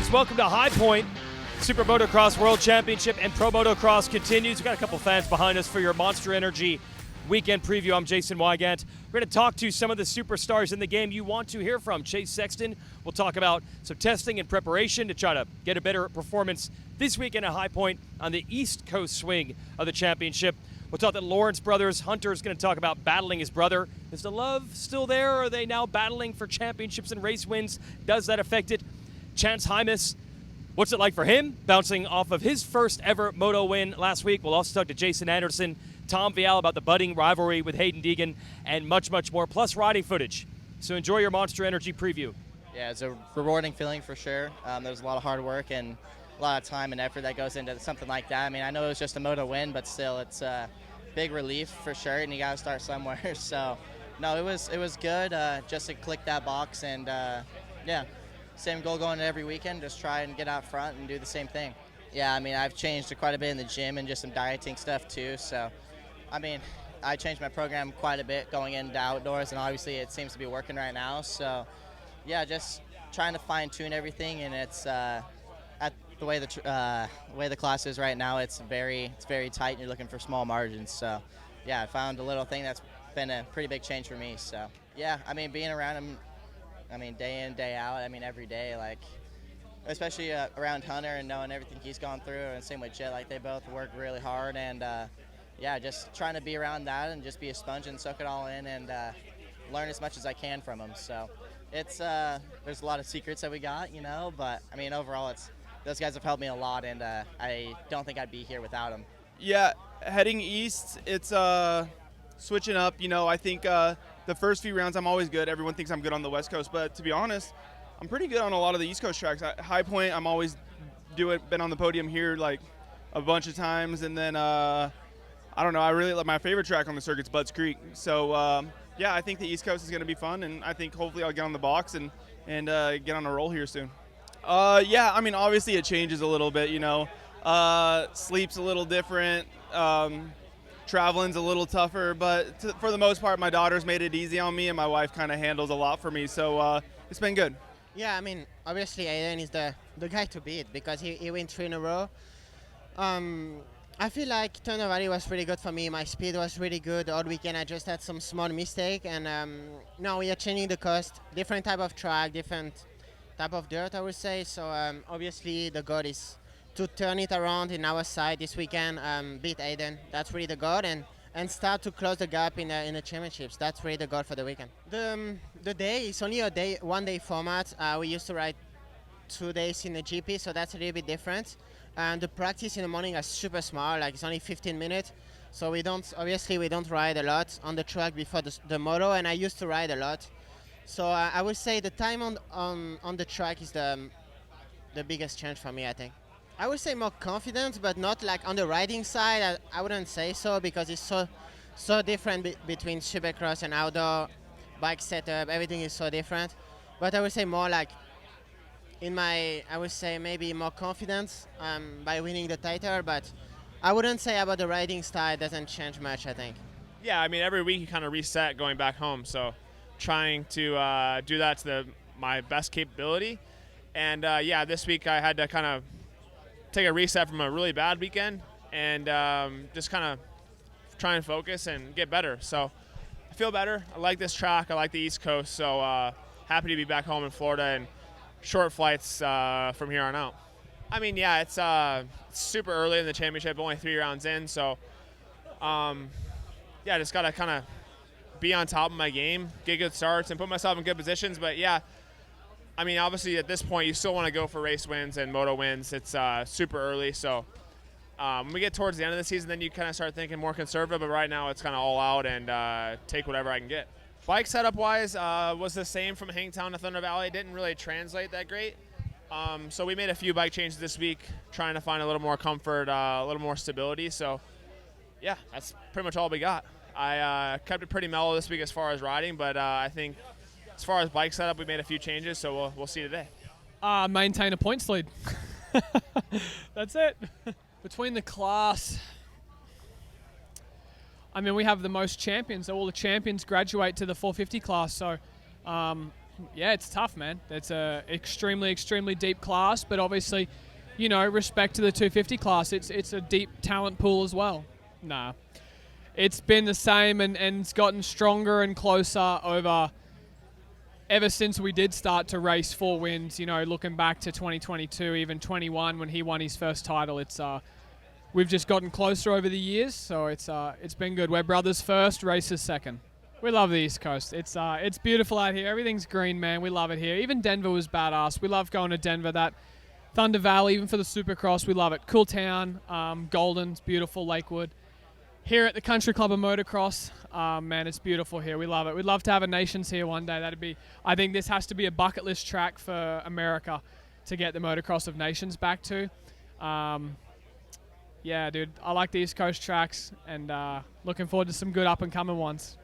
guys, welcome to High Point. Super Motocross World Championship and Pro Motocross continues. We've got a couple fans behind us for your Monster Energy weekend preview. I'm Jason Wygant. We're going to talk to some of the superstars in the game you want to hear from. Chase Sexton, we'll talk about some testing and preparation to try to get a better performance this weekend at High Point on the East Coast swing of the championship. We'll talk that Lawrence brothers. Hunter's going to talk about battling his brother. Is the love still there, or are they now battling for championships and race wins? Does that affect it? Chance Hymas, what's it like for him bouncing off of his first ever Moto win last week? We'll also talk to Jason Anderson, Tom Vial about the budding rivalry with Hayden Deegan, and much, much more, plus riding footage. So enjoy your Monster Energy preview. Yeah, it's a rewarding feeling for sure. There's a lot of hard work and a lot of time and effort that goes into something like that. I mean, I know it was just a Moto win, but still, it's a big relief for sure, and you got to start somewhere. So, no, it was good just to click that box, and yeah, same goal going into every weekend, just try and get out front and do the same thing. Yeah, I mean, I've changed quite a bit in the gym and just some dieting stuff too, so I mean, I changed my program quite a bit going into outdoors, and obviously it seems to be working right now. So, yeah, just trying to fine-tune everything, and it's at the way the class is right now. It's very tight, and you're looking for small margins. So, yeah, I found a little thing that's been a pretty big change for me. So, yeah, I mean, being around him, I mean, day in, day out. I mean, every day, like, especially around Hunter and knowing everything he's gone through, and same with Jet. Like, they both work really hard, and yeah, just trying to be around that and just be a sponge and soak it all in and learn as much as I can from them. So it's there's a lot of secrets that we got, you know, but I mean, overall, those guys have helped me a lot, and I don't think I'd be here without them. Yeah, heading east, it's switching up. You know, I think the first few rounds I'm always good. Everyone thinks I'm good on the West Coast, but to be honest, I'm pretty good on a lot of the East Coast tracks. At High Point, I'm always been on the podium here like a bunch of times, and then I don't know, I really like my favorite track on the circuit's Budds Creek. So yeah, I think the East Coast is going to be fun, and I think hopefully I'll get on the box and get on a roll here soon. Yeah, I mean, obviously it changes a little bit, you know. Sleep's a little different. Traveling's a little tougher, but for the most part, my daughter's made it easy on me, and my wife kind of handles a lot for me, so it's been good. Yeah, I mean, obviously Aiden is the guy to beat because he wins 3 in a row. I feel like Turner Valley was pretty good for me. My speed was really good all weekend. I just had some small mistake, and now we are changing the cost, different type of track, different type of dirt, I would say. So obviously the goal is to turn it around in our side this weekend, beat Aiden. That's really the goal, and start to close the gap in the championships. That's really the goal for the weekend. The day is only a 1 day format. We used to ride 2 days in the GP, so that's a little bit different. And the practice in the morning is super small, like it's only 15 minutes. So we don't ride a lot on the track before the Moto, and I used to ride a lot. So I would say the time on the track is the biggest change for me, I think. I would say more confident, but not like on the riding side. I wouldn't say so, because it's so different between Supercross and outdoor bike setup. Everything is so different. But I would say more like I would say maybe more confidence by winning the title, but I wouldn't say about the riding style doesn't change much, I think. Yeah, I mean, every week you kind of reset going back home, so trying to do that to my best capability. And yeah, this week I had to kind of take a reset from a really bad weekend and just kind of try and focus and get better. So I feel better. I like this track. I like the East Coast, so happy to be back home in Florida and short flights from here on out. I mean, yeah, it's super early in the championship, only 3 rounds in, so yeah, just got to kind of be on top of my game, get good starts, and put myself in good positions. But yeah, I mean, obviously at this point, you still want to go for race wins and Moto wins. It's super early, so when we get towards the end of the season, then you kind of start thinking more conservative, but right now it's kind of all out and take whatever I can get. Bike setup-wise was the same from Hangtown to Thunder Valley. It didn't really translate that great. So we made a few bike changes this week, trying to find a little more comfort, a little more stability. So, yeah, that's pretty much all we got. I kept it pretty mellow this week as far as riding, but I think as far as bike setup, we made a few changes, so we'll see today. Maintain a points lead. That's it. Between the class, I mean, we have the most champions. So all the champions graduate to the 450 class. So Yeah, it's tough, man. It's a extremely, extremely deep class, but obviously, respect to the 250 class. It's a deep talent pool as well. Nah. It's been the same and it's gotten stronger and closer ever since we did start to race 4 wins, looking back to 2022, even 21 when he won his first title. We've just gotten closer over the years, so it's been good. We're brothers first, racers second. We love the East Coast. It's beautiful out here. Everything's green, man. We love it here. Even Denver was badass. We love going to Denver. That Thunder Valley, even for the Supercross, we love it. Cool town, Golden, it's beautiful, Lakewood. Here at the Country Club of Motocross, man, it's beautiful here. We love it. We'd love to have a Nations here one day. I think this has to be a bucket list track for America to get the Motocross of Nations back to. Yeah, dude, I like the East Coast tracks and looking forward to some good up and coming ones.